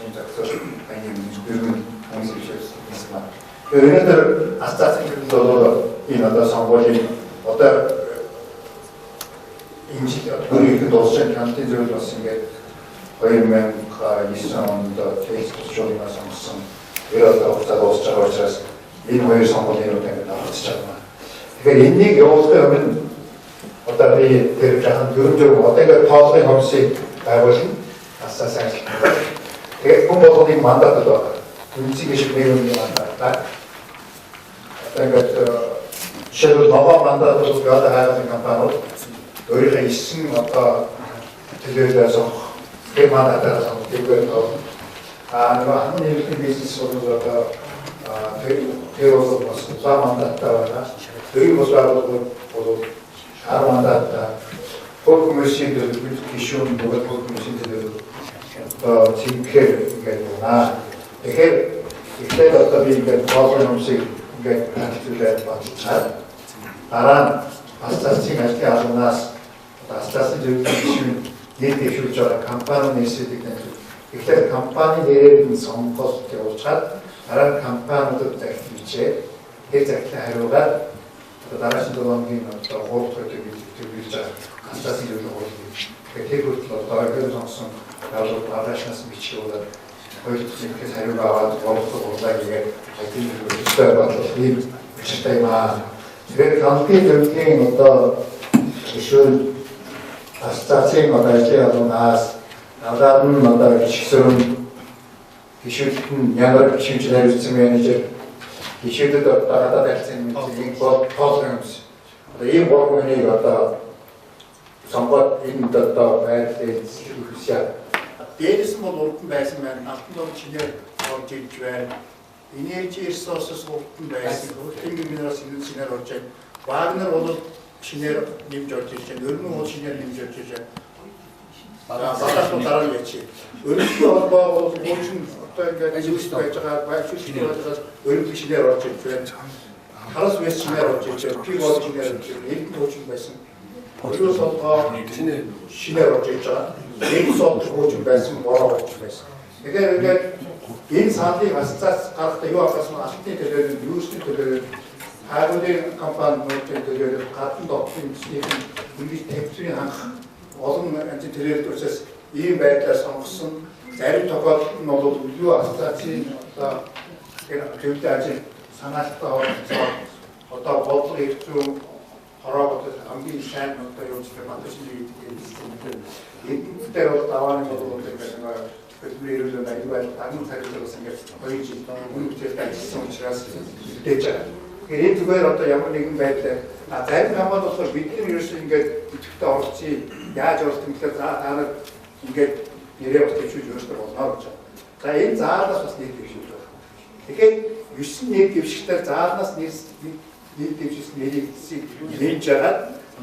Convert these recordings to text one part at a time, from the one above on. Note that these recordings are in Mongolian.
шин зохицол аяны зөвхөн хүмүүс хийсэн байна. Өнөөдөр асцаацын төлөө энэ одоо сонгуулийн одоо энэ жил өөрийнх нь дууссан кампын зүйл бас ингээд 2009 онд Facebook шоугаас сонгосон ерөөдөө хугацаа дуусч байгаа учраас энэ хоёр сонгуулийн ингээд авч байгаа. Тэгэхээр энэнийг явуулахын өмнө одоо би тэр жахан дөрөв одоо ингээд тоолгын хүмүүсийг байгуулна. Асцаасан ажиллана. Тэгээд хүн болгоны мандат одоо үнцгийн шиг нэгэн мандат. Тэгээд шийдэл новоо мандат untuk одоо хайрын компаниуд өөрийнхөө 9 одоо төлөөлөөс тэр мандатаас төлөвлөлт авах. Нөгөө хамгийн нэмэлт бизнес бол одоо тэр бас зам мандаттай байна. Тэрийг бас бол 10 мандаттай бүх хүмүүсийн төлөвлөлт гишүүн бүгд хүмүүсийн төлөвлөлт одоо цэнгэр ингээд байна. Тэгэхээр ихтэй одоо би ингээд боолын хүмүүсийг ингээд хэлүүлээд бодчихад дараа нь асцаацын ажлын албанаас асцаацын зөвлөлийн гишүүн нийт дэвшүүлж байгаа компани нээсүүдийг тэгэхээр компани нэрээр нь сонгох явуулчаад дараа нь компаниудад захиалж тэр захиалсан хариугаар одоо дараагийн 7 хоногийн одоо 3 дахь төлөвлөж байгаа асцаацын зөвлөлийн хуулийг тэгэхээр тэр хүртэл одоо ингээд сонгосон alors арашнаас бичүүлээд хоёр дахь хариуг аваад бодлого бодлоо гэдэг ажил үйлдвэр бодлого ийм хэрэгтэй маа. Тэгэхээр компани төлөвийн одоо гишүүн асцаацын ажлын албанаас надад нь одоо гишүүн гишүүдэд нь ямар гишүүч найруулсан менежер гишүүдэд одоо дэлсэн нэг бодлого юмс. Одоо ийм бодлогыг одоо сонгоод энэ одоо байдлыг үүсгэж дээрээс нь бол урдан байсан байна. Алтан дор чинээр орж ирж байна. Энержи ресурсс урдан байсан. Хөрөнгө минералс шинээр орж байна. Вагнер бол шинээр нэмж орж ирж байна. Өргөн уул шинээр нэмж орж ирж байна. Багаас дараа нь яач. Өргөн холбоо бол хуучин одоо ингээд ажиллаж байж байгаа байшуулч байгаа өргөн шинээр орж ирж байна. Харас вэс шинээр орж ирж байна. Пиг бол шинээр орж ирж байна. Элдэн хуучин байсан. Өөрөөр солгоо шинээр орж ирж байгаа. Нэг сод хуучин байсан, бороо хуучин байсан. Тэгэхээр ингээд энэ саналыг асцаас гаргахдаа юу ахасан алтны төлөөлөл, юусны төлөөлөл, хайрын компаниудын төлөөлөл, гадны дотны төсвийн үнэт тавьцын хангах олон янзын төлөөлөлөөс ийм байдлаар сонгосон. Зарим тохиолдолд нь бол юу асцаацын одоо төлөвлөлт ажил санаалтаа оролцоод одоо бодлого хэрэгцүү хороогод хамгийн сайн одоо юу гэх юм бэ? Эдгээр бол давааны бодлого гэдэг нь хөдөлмөрөөр аюул тагнуул цайлуулсан ингээд 2 жил үнэхээр ажилласан учраас мэдээж байгаа. Тэгэхээр энэ зүгээр одоо ямар нэгэн байдлаар зарим хамаад болохоор бид нар ерөөсөө ингээд идэвхтэй оролцъё. Яаж оролцох гэхээр та нар ингээд нэрээ бас төвшүүлж өөрсдөө болно гэж байна. За энэ заалнаас бас нийт төвшүүлж байна. Тэгэхээр 9 нийт дэвшигчдээр заалнаас нийт дэвшигч нэрийг нэмж яагаад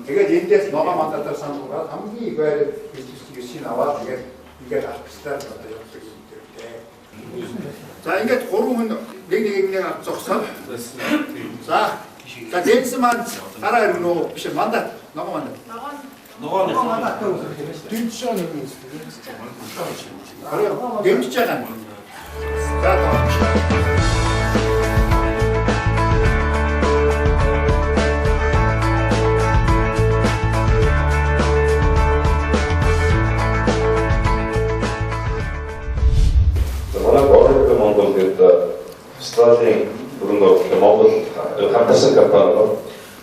тэгээд эндээс ногоо мандатаар сануулгаад хамгийн их байр хэлбэрийг аваад тэгээд ингээд авчихлаа одоо явдаг юм дээр. За ингээд 3 хүн нэг зогсоод. За дэнс маань дараа ирнэ үү? Биш мандат. Ногоо мандат. Ногоо мандат дэнсөө нэг юм. Дэмжиж байгаа юм. За Стратегийн бүрэн Монгол хамтарсан компани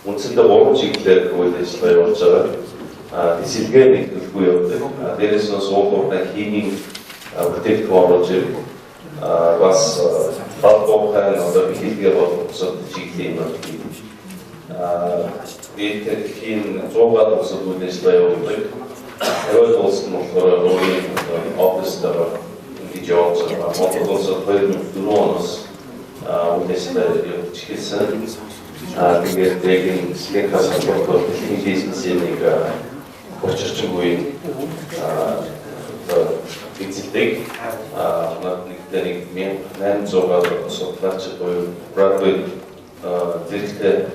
үндсэндээ 3 чиглэлээр үйл ажиллагаа явуулж байгаа. Эсэлгээ нэгдэлгүй явдаг. Дээрээс нь суулгууртай химийн бүтээгдэхүүн оруулж ирэх. Бас батбохайн одоо бэлтгэл боловсон чиглэлийн бид тэрхийн 100-аад усад үйл ажиллагаа явуулдаг. Хэрвээ улс нь болохоор өөрийн офистаар ингэж явуулж байгаа. Монгол улсад 2004 оноос үнэхээр чихсэн тэгээд дэгэн слэхас холбоотой бизнесийн нэг очирчгүй эцэгтэй нэг 1800-аар судлаач буюу Bradley зэрэгтэй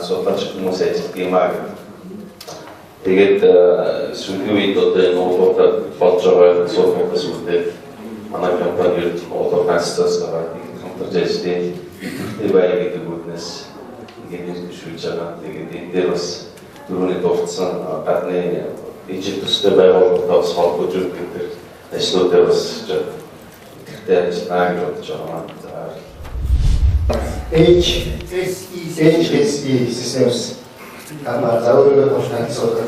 судлаач хүмүүс ажилладаг юм аа. Тэгээд сүүлийн үед одоо энэ Монголд болж байгаа судалгаас үүдээ манай компанид одоо фастаас байгаа компьютер дэжтэй эвэй гэдэг үгнээс ингээд нэршүүлж байгаа. Тэгээд энэ дээр бас түрүүний дурдсан гадны ижил төстэй байгууллагатаас холбож өгдөг ажлуудаар бас гэртээ ажиллана гэж бодож байгаа. HSE systems ama zaurul koshnak sotor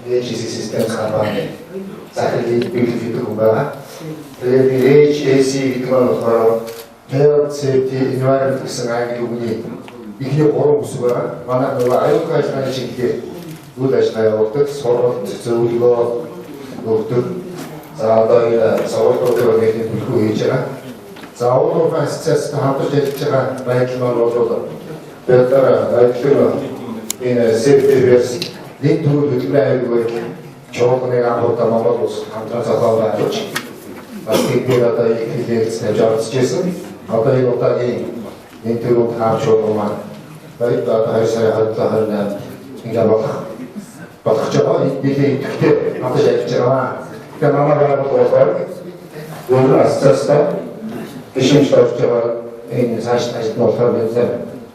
HSE systems компани захирлын бэлтгэдэг хүн байгаа. Тэгээд HSE гэдэг нь болохоор Health Safety Environment гэсэн англи үгний ихний 3 үсэг байгаа. Манай нөгөө аюулгүй ажиллагааны чиглэлээр үйл ажиллагаа явуулдаг, сургалт, зөвлөгөө өгдөг. За одоо энэ сургалтууд гэдэг бүлгүй хийж байгаа. За өөрөөр асоциацтай хамтарч ажиллаж байгаа байдал маань бол бэлтэр ажлын энэ сертификат нэг төрөл хөтөлбөрийн аюулгүй чуулганы хамтдаа Монгол улс хамтран зохион байгуулж бас тэгээд одоо их хэлэлцэж явуулчихсан. Одоо энэ удаагийн энэ төрөл хааж байгаа маань баяр одоо 2 сарын 28-нд ингээ болох ч байгаа. Бидний идэвхтэй хамтарч ажиллаж байгаа. Тэгээд манай байгууллага бол асоциацтай гişmiş тавчаа энэ цааш ажиллах болохоор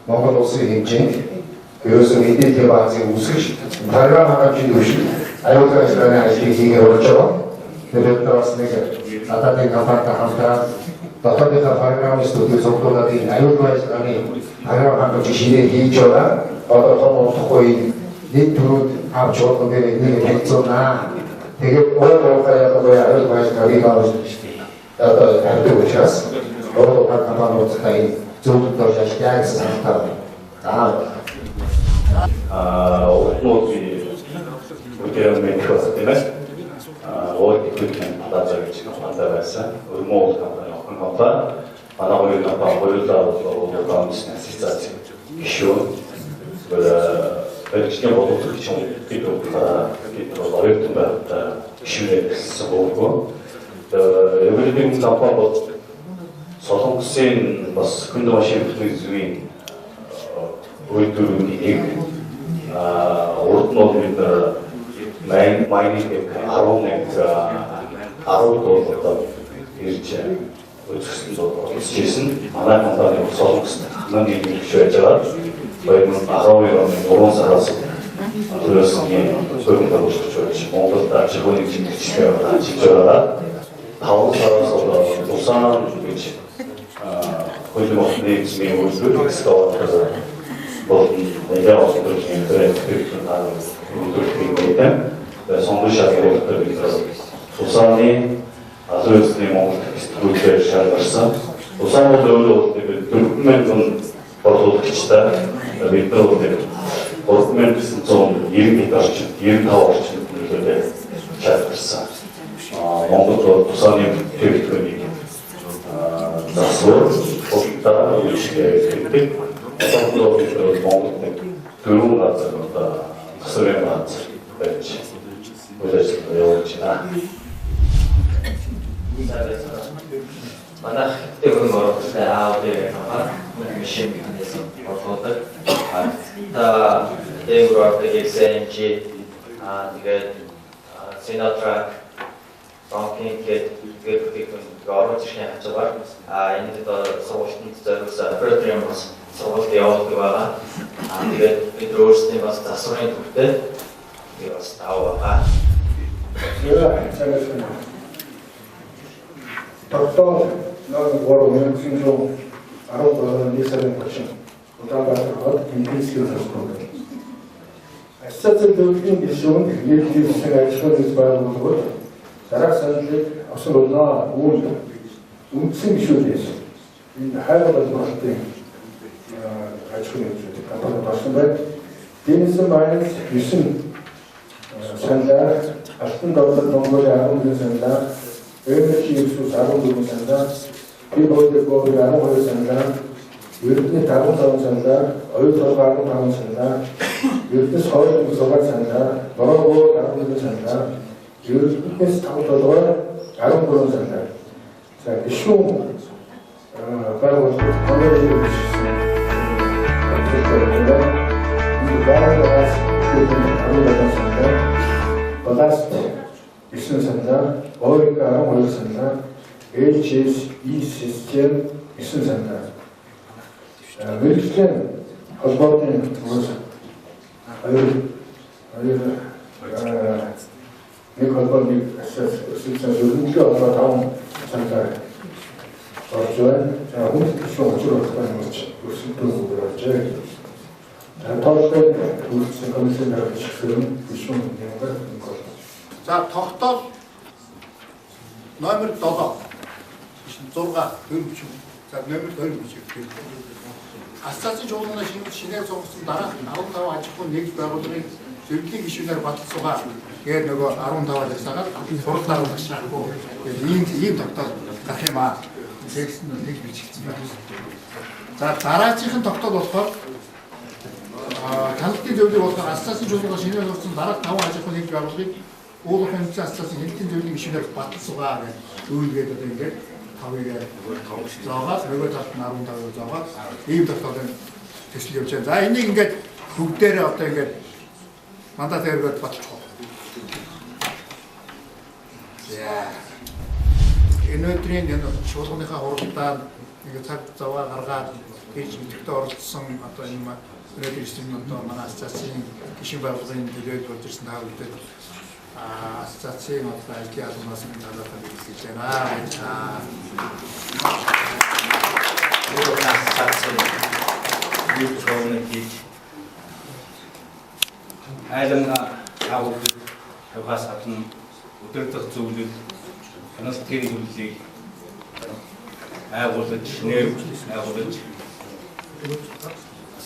Монгол улсын хэмжээнд ерөөсөө эдийн баазыг үүсгэж програм хангамжийн төвшин аюулгүй ажиллагааны ажлыг хийгээд болж байгаа. Тэгээд бас нэг надад компанитай хамтран дотоодынхаа програмын студид зөвлөдөг аюулгүй ажиллагааны програм хангамжийг шинээр хийж байгаа. Одоо томоохгүй нэг төрөд авч байгаа гэдэг нэг хэлцүүнаа. Тэгээд өөрөө аюулгүй ажиллагааны одоо хардаг учраас өөрөө компаниудтай зөвлөлт ажиллаж гэсэн санаатай. Одноогийн үгээр мэдэхээс тиймээс өөрийнхөө талаар гэж хамтдаа байсан. Өрмөөл компани охин компани манай хоёр компани хоёулаа бизнес гишүүн баримтны бодлого гэж бид оюутан байхдаа гишүүнээ гэсэн боогоо. Эвэрийн компани бол Солонгосын бас хүнд машин бүтээх зүгийн үйлдвэрүүдийг урд нь бид майнинг гэх 11 одоо ирж үзсэн үзчихсэн. Манай компани Солонгост хамгийн их байж байгаа. 2012 оны 3 сараас төрөөсний зөвхөн төлөвлөж байж Монголд ажлын чиглэлтэй ажиллаж байгаа. 5 сараас Улаан гэж хөлбөмбөний змийн үйлдвэр стор бол яг одоо интернет хэрэглэдэг сонгуульшаа гэдэг Улааны азуулсны Монгол студиудээр шалгарсан. Улаан бол өөрөө 4000 борлуулагчтай бид нар 3990 орчим 95 орчим төлөвлөлөө шалгарсан. Монгол Улааны хэрэглэдэг засвар болтоо үйлчлэгтэй одоо Монголд дөрвөн газар одоо засварын газар байж үйлчлэл явуулж байна. Манай хэвтэгэн оролцоотой аудио машин бодлоо. Та дээгүүр XNG тэгээд Sinatra банкинг гэдэг оруулж ирэх хажуугаар энэ сургалтанд зориулсан програм бас сургалт явуулдаг байгаа. Тэгээд бид өөрсдөө бас засварын төвтэй би бас тааваа. Тогтоо нэг гол үнэлсэн жоо 17 сарын 30 удаагаар инглисээр хэлсэн. Асацын төлөвийн гишүүн нийтийн засаг ажлын байгууллагууд дараах саналыг авсан болно. Үндсэн гишүүдээс энэ хайр болгоалтын ажлын компани болсон байна. Дэнсэн байнс 9 саналаар алтан давлаг Монголын 11 саналаар Energy Issues 14 саналаар People Go 12 саналаар Ердний 15 саналаар оюутлага 15 саналаар Ерднэс хоолойн сугаар саналаар Бороо 11 саналаар Ерднэс 5 толгой 13 саналаар за гишүүн байгууллагууд коммерчест Баласт 9 саналаар, Орик 12 саналаар, HSE систем 9 санаа. Мэргэжлийн холбооны хүмүүс нэг холбооны систем зөвлөмжөө одоо 5 санаа орж байна. За хүмүүс шүү очрох байна өрсөлдөөн өгөөж. Тоолтой төрсөн комиссээр бичсэн бишүүн нэмэр. За тогтоол номер 7 4 за номер 2 бичиг. Асацын жуулнаа шинээр зогссон дараа 15 аж ахуйн нэгж байгууллагын зөвлөлийн гишүүнээр баталцуугаа тэгээд нөгөө 15 ажлагсагаар сурал даруулагчгүй ийм тогтоол гарах юм аа. Текст нь нэг бичигдсэн байна. За дараагийн тогтоол болохоор хяналтын зөвлөлийг болохоор асацын жуулнаа шинээр зогссон дараа 5 аж ахуйн нэгж байгууллагыг уулын хэмжээ асацын хяналтын зөвлөлийн гишүүнээр баталцуугаа гэж зөвлөгээд одоо ингээд заагаад нөгөө талд нь 15 заагаад ийм тогтоолын төсөл явж байна. За энийг ингээд бүгдээрээ одоо ингээд мандат хэрэгэд баталчих. За энэ өдрийн энэ чуулганыхаа хуралдаанд ингээд цаг заваа гаргаад хийж мэдрэхтэй оролцсон одоо энэ өнөөдөр ирсэн одоо манай асацийн гишүүн байгууллагын төлөөд болж ирсэн та бүхэнд асацийн одоо ажлын албанаас нь талаатаа хэлж байна. айланга авах явахаас гадна өдөртөх зөвлөл хяналтын зөвлөлийг агуулж агуулж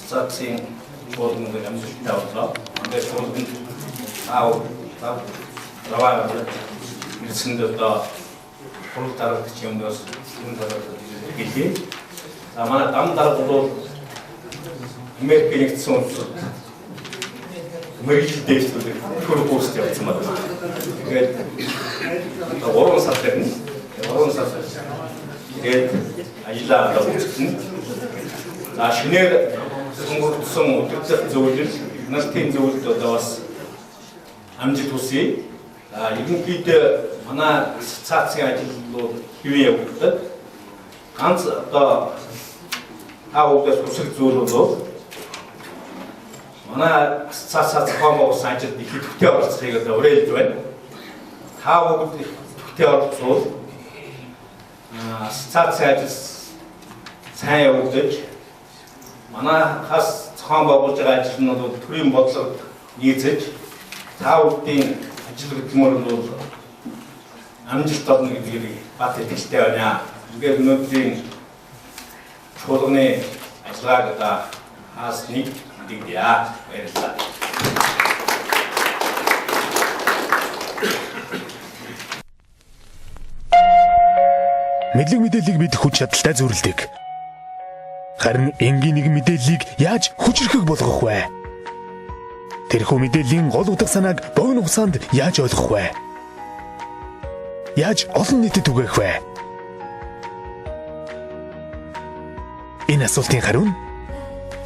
асацийн чуулганы амжилттай болоо. Ингээд чуулганд раваа ирсэнд одоо хурал дараалагч юмнаас хүн дараалагч гэлээ. За манай дам дарга бол Америк нэгдсэн улсад мэргэжил дэвшлүүлэг төр пост явуулсан байна. Тэгээд 3 сар дээр нь 3 сар тэгээд ажиллаа үзсэн. За шинээр сонгогдсон өдөртөх зөвлөл хяналтын зөвлөлд одоо бас амжилт хүсье. Ерөнхийдөө манай асоциацийн ажил бол хэвэн явагдав. Ганц одоо аудиос хүсэх зүйл бол манай асоциацийн зохион байгуулсан ажилд их идэвхтэй оролцохыг одоо уриалж байна. Та бүгд идэвхтэй оролцвол асоциацийн ажил сайн явагдаж манайхаас зохион байгуулж байгаа ажил нь бол төрийн бодлого нийцэж та бүдгийн ажил хөдөлмөр бол амжилт олно гэдгийг бат итгэлтэй байна. Тэгээд өнөөдрийн чуулганы ажиллагааг одоо хаасныг мэдгийе. Баярлалаа. Мэдлэг мэдээллийг бид хүч чадалтай зөвлөдөг. Харин энгийн нэг мэдээллийг яаж хүчрхэг болгох вэ? Тэрхүү мэдээллийн гол утга санааг богино хугацаанд яаж ойлгох вэ? Яаж олон нийтэд түгээх вэ? Энэ асуултын хариу нь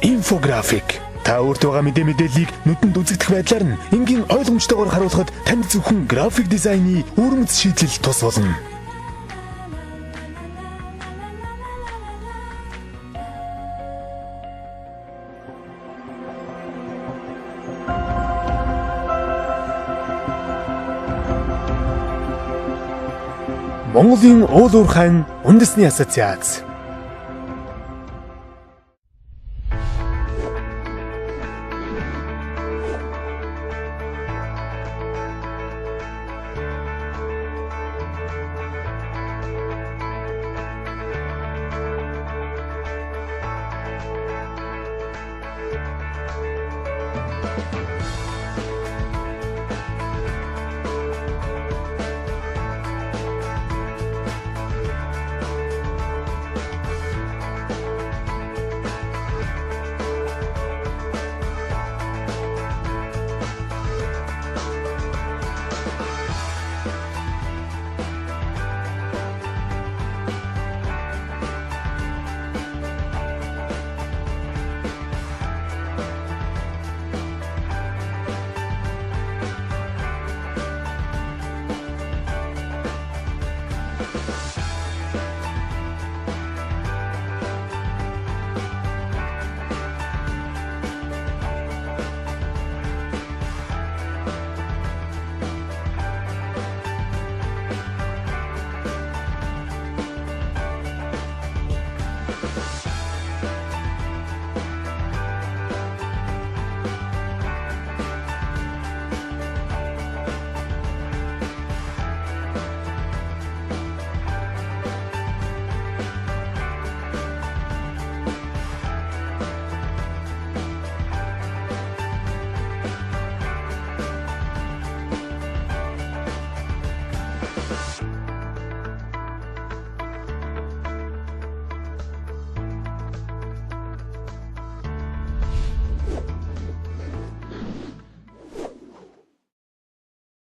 инфографик. Та өөртөө байгаа мэдээллийг нүдэнд үзэгдэх байдлаар нь энгийн ойлгомжтойгоор харуулхад танд зөвхөн график дизайны өвөрмөц шийдлэл тус болно. Монголын уул уурхайн үндэсний ассоциац.